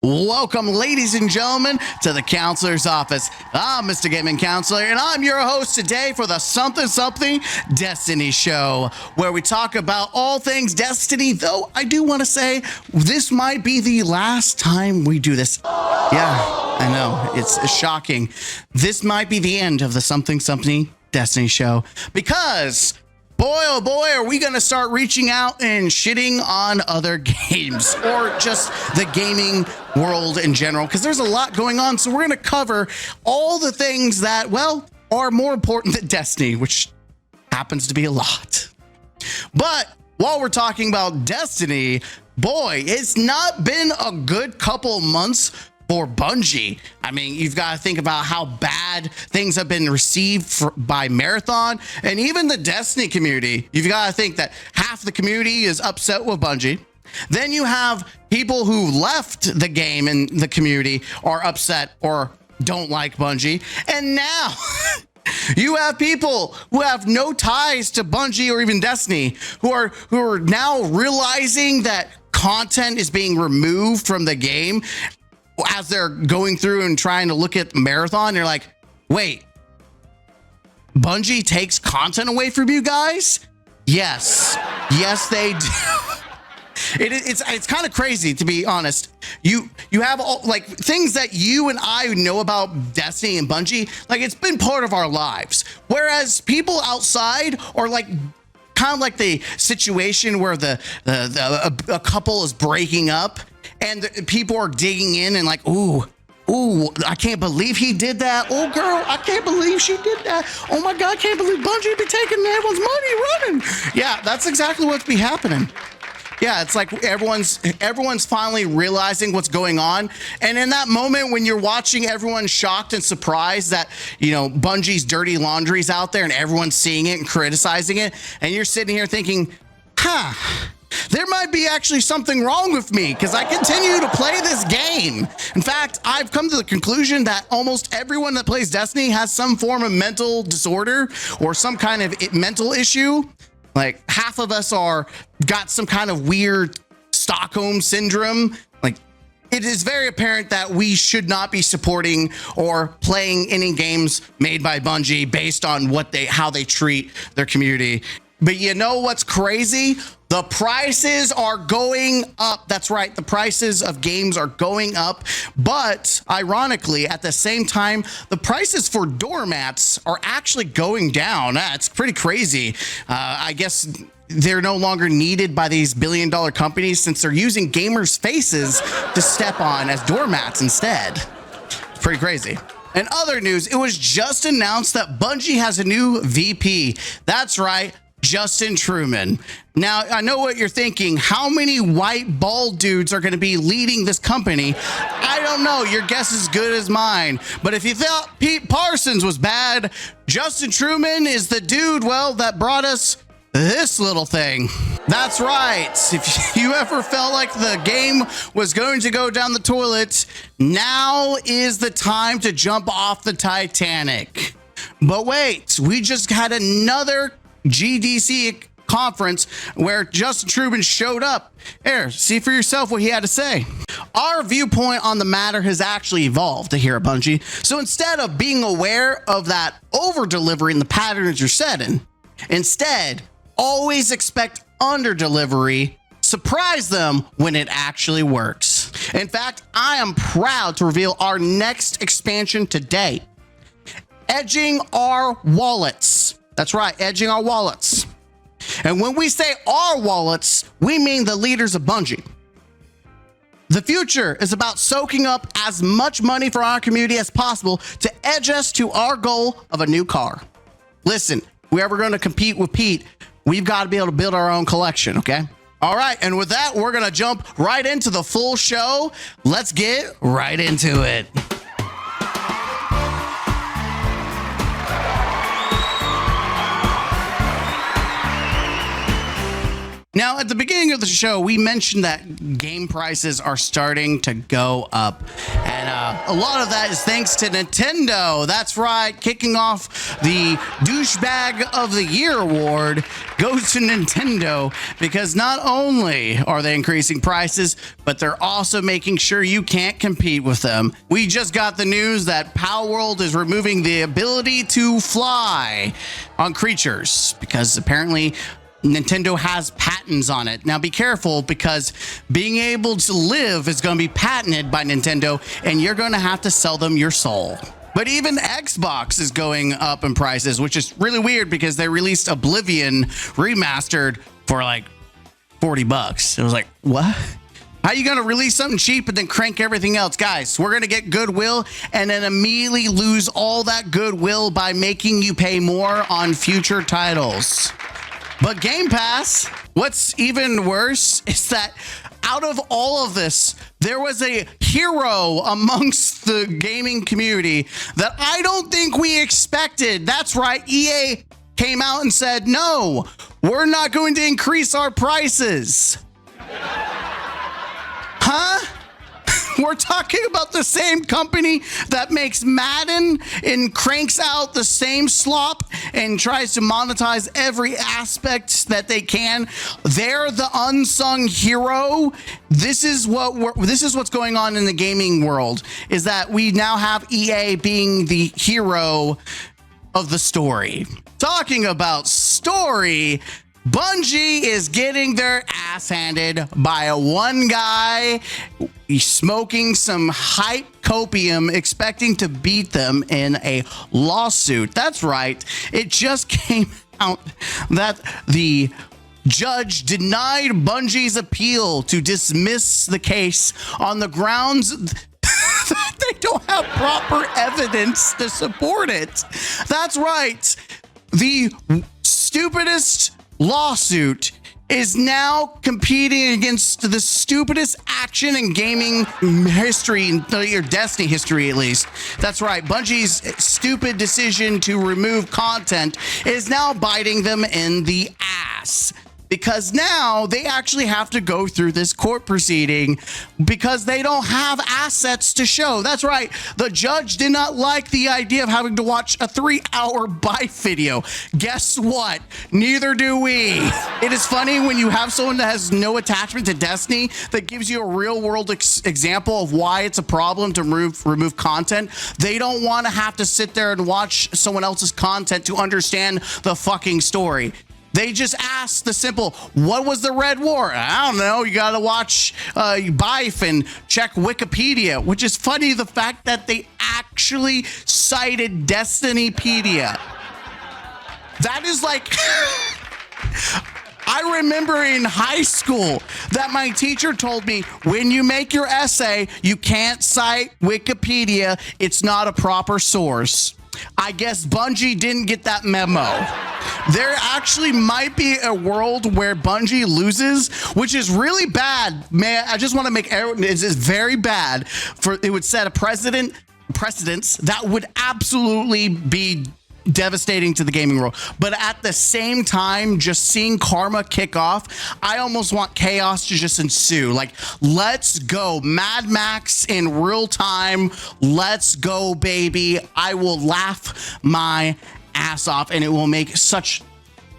Welcome, ladies and gentlemen, to the Counselor's Office. I'm Mr. Gaming Counselor, and I'm your host today for the Something Destiny Show, where we talk about all things Destiny, though I do want to say this might be the last time we do this. Yeah, I know, it's shocking. This might be the end of the Something Destiny Show, because boy, oh boy, are we going to start reaching out and shitting on other games or just the gaming world in general, because there's a lot going on. So we're going to cover all the things that, well, are more important than Destiny, which happens to be a lot. But while we're talking about Destiny, boy, it's not been a good couple months for Bungie. I mean, you've got to think about how bad things have been received by Marathon and even the Destiny community. You've got to think that half the community is upset with Bungie. Then you have people who left the game and the community are upset or don't like Bungie. And now you have people who have no ties to Bungie or even Destiny who are now realizing that content is being removed from the game as they're going through and trying to look at Marathon. You're like, wait, Bungie takes content away from you guys? Yes, they do. It's kind of crazy, to be honest. You have all like things that you and I know about Destiny and Bungie, like it's been part of our lives. Whereas people outside are like kind of like the situation where a couple is breaking up and people are digging in and like, ooh, I can't believe he did that. Oh, girl, I can't believe she did that. Oh my God, I can't believe Bungie be taking everyone's money running. Yeah, that's exactly what's be happening. Yeah, it's like everyone's finally realizing what's going on. And in that moment when you're watching everyone shocked and surprised that, you know, Bungie's dirty laundry's out there and everyone's seeing it and criticizing it, and you're sitting here thinking, there might be actually something wrong with me because I continue to play this game. In fact, I've come to the conclusion that almost everyone that plays Destiny has some form of mental disorder or some kind of mental issue. Like half of us got some kind of weird Stockholm syndrome. Like it is very apparent that we should not be supporting or playing any games made by Bungie based on how they treat their community. But you know what's crazy? The prices are going up. That's right. The prices of games are going up. But ironically, at the same time, the prices for doormats are actually going down. That's pretty crazy. I guess they're no longer needed by these billion-dollar companies since they're using gamers' faces to step on as doormats instead. Pretty crazy. In other news, it was just announced that Bungie has a new VP. That's right. Justin Truman. Now, I know what you're thinking. How many white bald dudes are going to be leading this company? I don't know. Your guess is as good as mine. But if you thought Pete Parsons was bad, Justin Truman is the dude, well, that brought us this little thing. That's right. If you ever felt like the game was going to go down the toilet, now is the time to jump off the Titanic. But wait, we just had another GDC conference where Justin Truman showed up. Here, see for yourself what he had to say. Our viewpoint on the matter has actually evolved here at Bungie. So instead of being aware of that over delivering the patterns you're setting, instead, always expect under delivery. Surprise them when it actually works. In fact, I am proud to reveal our next expansion to date. Edging our wallets. That's right, edging our wallets. And when we say our wallets, we mean the leaders of Bungie. The future is about soaking up as much money from our community as possible to edge us to our goal of a new car. Listen, if we're ever going to compete with Pete, we've got to be able to build our own collection, okay? All right, and with that, we're going to jump right into the full show. Let's get right into it. Now, at the beginning of the show, we mentioned that game prices are starting to go up. And Yeah, a lot of that is thanks to Nintendo. That's right, kicking off the Douchebag of the Year award goes to Nintendo because not only are they increasing prices, but they're also making sure you can't compete with them. We just got the news that Palworld is removing the ability to fly on creatures because apparently Nintendo has patents on it. Now be careful because being able to live is going to be patented by Nintendo and you're going to have to sell them your soul. But even Xbox is going up in prices, which is really weird because they released Oblivion remastered for like $40. It was like, what? How are you going to release something cheap and then crank everything else? Guys, we're going to get goodwill and then immediately lose all that goodwill by making you pay more on future titles. But Game Pass, what's even worse is that out of all of this, there was a hero amongst the gaming community that I don't think we expected. That's right. EA came out and said, no, we're not going to increase our prices. Huh? We're talking about the same company that makes Madden and cranks out the same slop and tries to monetize every aspect that they can. They're the unsung hero. This is what's going on in the gaming world, is that we now have EA being the hero of the story. Talking about story, Bungie is getting their ass handed by a one guy. He's smoking some hype copium, expecting to beat them in a lawsuit. That's right. It just came out that the judge denied Bungie's appeal to dismiss the case on the grounds that they don't have proper evidence to support it. That's right. The stupidest lawsuit is now competing against the stupidest action in gaming history, or Destiny history at least. That's right. Bungie's stupid decision to remove content is now biting them in the ass. Because now they actually have to go through this court proceeding because they don't have assets to show. That's right. The judge did not like the idea of having to watch a 3-hour bite video. Guess what? Neither do we. It is funny when you have someone that has no attachment to Destiny that gives you a real world example of why it's a problem to remove content. They don't want to have to sit there and watch someone else's content to understand the fucking story. They just asked the simple, what was the Red War? I don't know. You got to watch BIFE and check Wikipedia, which is funny, the fact that they actually cited Destinypedia. That is like... I remember in high school that my teacher told me, when you make your essay, you can't cite Wikipedia. It's not a proper source. I guess Bungie didn't get that memo. There actually might be a world where Bungie loses, which is really bad. Man, I just want to make everyone, it's very bad. It would set a precedence that would absolutely be devastating to the gaming world. But at the same time, just seeing karma kick off, I almost want chaos to just ensue. Like, let's go. Mad Max in real time. Let's go, baby. I will laugh my ass off and it will make such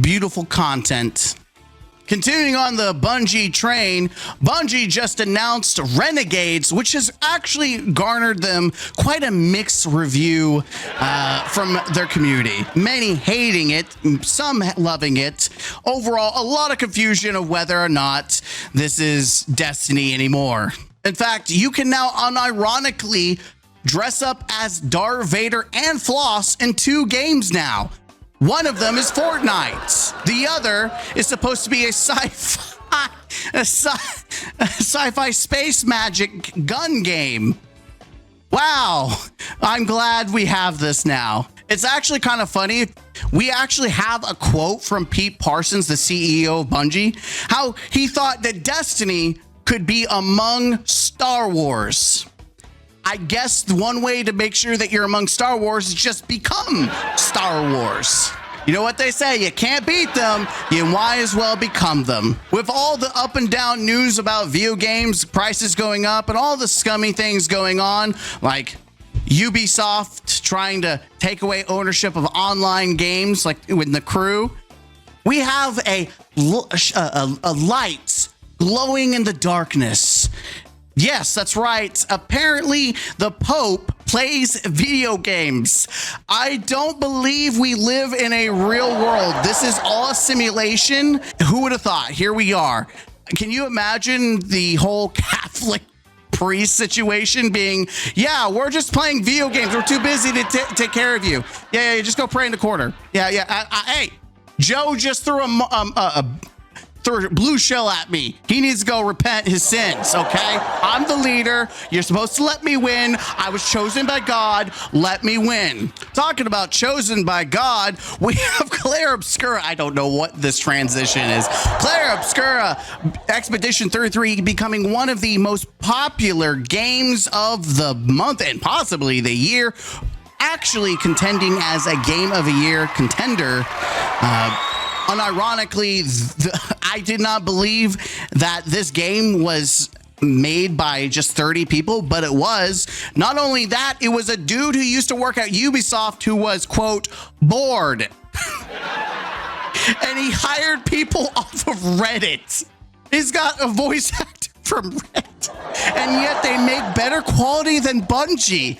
beautiful content. Continuing on the Bungie train, Bungie just announced Renegades, which has actually garnered them quite a mixed review from their community. Many hating it, some loving it. Overall, a lot of confusion of whether or not this is Destiny anymore. In fact, you can now unironically dress up as Darth Vader and Floss in 2 games now. One of them is Fortnite. The other is supposed to be a sci-fi space magic gun game. Wow, I'm glad we have this now. It's actually kind of funny. We actually have a quote from Pete Parsons, the CEO of Bungie, how he thought that Destiny could be among Star Wars. I guess one way to make sure that you're among Star Wars is just become Star Wars. You know what they say, you can't beat them, you might as well become them. With all the up and down news about video games, prices going up, and all the scummy things going on, like Ubisoft trying to take away ownership of online games, like with The Crew, we have a light glowing in the darkness. Yes, that's right. Apparently, the Pope plays video games. I don't believe we live in a real world. This is all a simulation. Who would have thought? Here we are. Can you imagine the whole Catholic priest situation being, yeah, we're just playing video games. We're too busy to take care of you. Yeah, just go pray in the corner. Yeah. Hey, Joe just threw threw a blue shell at me. He needs to go repent his sins, okay? I'm the leader. You're supposed to let me win. I was chosen by God. Let me win. Talking about chosen by God, we have Claire Obscura. I don't know what this transition is. Claire Obscura, Expedition 33, becoming one of the most popular games of the month and possibly the year. Actually contending as a Game of the Year contender. Unironically, I did not believe that this game was made by just 30 people, but it was. Not only that, it was a dude who used to work at Ubisoft who was, quote, bored. And he hired people off of Reddit. He's got a voice actor from Reddit. And yet they make better quality than Bungie.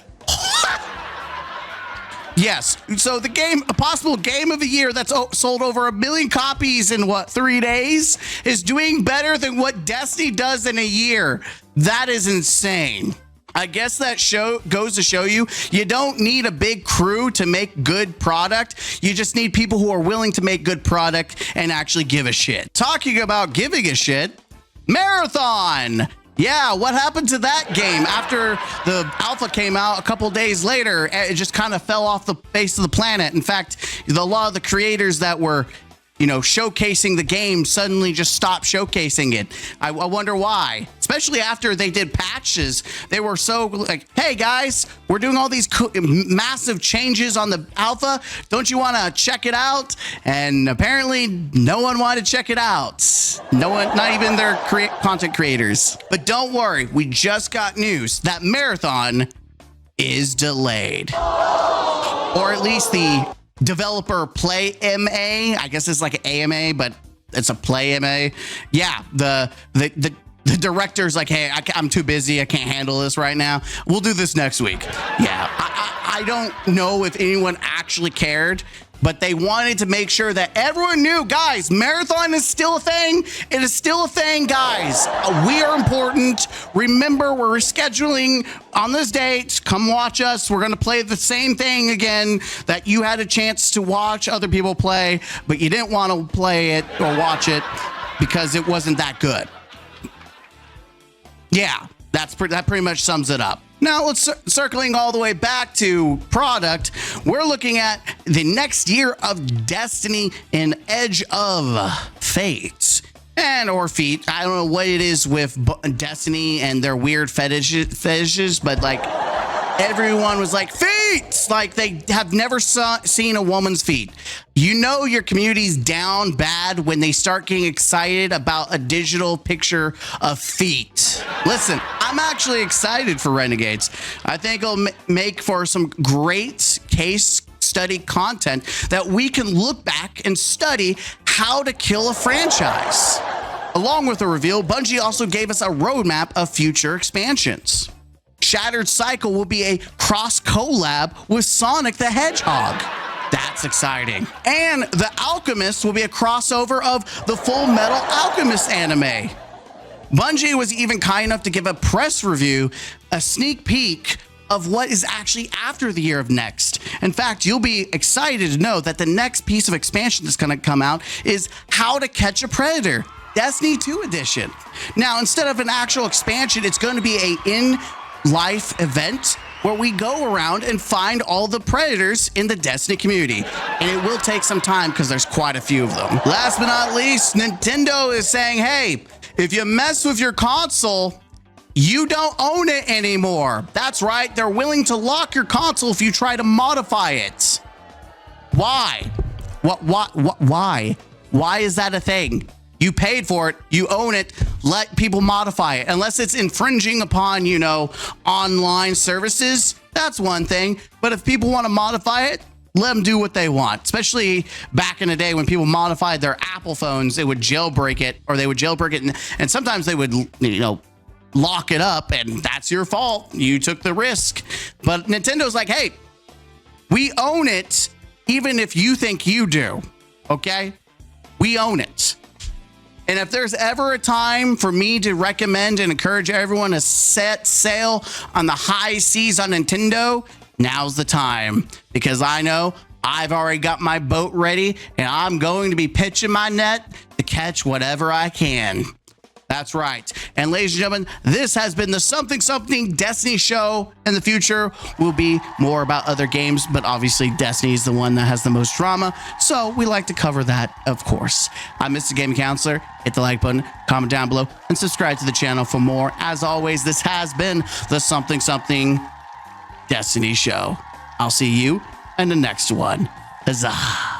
Yes, so the game, a possible Game of the Year that's sold over 1 million copies in, 3 days, is doing better than what Destiny does in a year. That is insane. I guess that goes to show you, you don't need a big crew to make good product. You just need people who are willing to make good product and actually give a shit. Talking about giving a shit, Marathon. Yeah, what happened to that game? After the alpha came out a couple days later, it just kind of fell off the face of the planet. In fact, a lot of the creators that were, showcasing the game suddenly just stopped showcasing it. I wonder why. Especially after they did patches. They were so like, hey guys, we're doing all these massive changes on the alpha. Don't you want to check it out? And apparently no one wanted to check it out. No one, not even their content creators. But don't worry, we just got news that Marathon is delayed. Or at least the developer Play MA, I guess it's like an AMA, but it's a Play MA. Yeah, the director's like, hey, I'm too busy. I can't handle this right now. We'll do this next week. Yeah, I don't know if anyone actually cared, but they wanted to make sure that everyone knew, guys, Marathon is still a thing. It is still a thing, guys. We are important. Remember, we're rescheduling on this date. Come watch us. We're going to play the same thing again that you had a chance to watch other people play, but you didn't want to play it or watch it because it wasn't that good. Yeah, that pretty much sums it up. Now, let's circling all the way back to product. We're looking at the next year of Destiny and Edge of Fate. Or feet. I don't know what it is with Destiny and their weird fetishes, but like everyone was like, feet! Like they have never seen a woman's feet. You know your community's down bad when they start getting excited about a digital picture of feet. Listen, I'm actually excited for Renegades. I think it'll make for some great case study content that we can look back and study how to kill a franchise. Along with the reveal, Bungie also gave us a roadmap of future expansions. Shattered Cycle will be a cross collab with Sonic the Hedgehog. That's exciting. And The Alchemist will be a crossover of the Full Metal Alchemist anime. Bungie was even kind enough to give a press review, a sneak peek of what is actually after the year of next. In fact, you'll be excited to know that the next piece of expansion that's going to come out is How to Catch a Predator, Destiny 2 edition. Now, instead of an actual expansion, it's going to be a in-life event where we go around and find all the predators in the Destiny community. And it will take some time because there's quite a few of them. Last but not least, Nintendo is saying, hey, if you mess with your console, you don't own it anymore. That's right. They're willing to lock your console if you try to modify it. Why? Why? Why is that a thing? You paid for it. You own it. Let people modify it. Unless it's infringing upon, you know, online services, that's one thing. But if people want to modify it, let them do what they want. Especially back in the day when people modified their Apple phones, they would jailbreak it, or they would jailbreak it. And sometimes they would, you know, lock it up, and that's your fault. You took the risk. But Nintendo's like, hey, we own it, even if you think you do. Okay? We own it. And if there's ever a time for me to recommend and encourage everyone to set sail on the high seas on Nintendo, now's the time. Because I know I've already got my boat ready, and I'm going to be pitching my net to catch whatever I can. That's right. And ladies and gentlemen, this has been the Something Something Destiny show. In the future will be more about other games, but obviously Destiny is the one that has the most drama, so we like to cover that, of course. I'm Mr. Gaming Counselor. Hit the like button, comment down below, and subscribe to the channel for more. As always, this has been the Something Something Destiny show. I'll see you in the next one. Huzzah!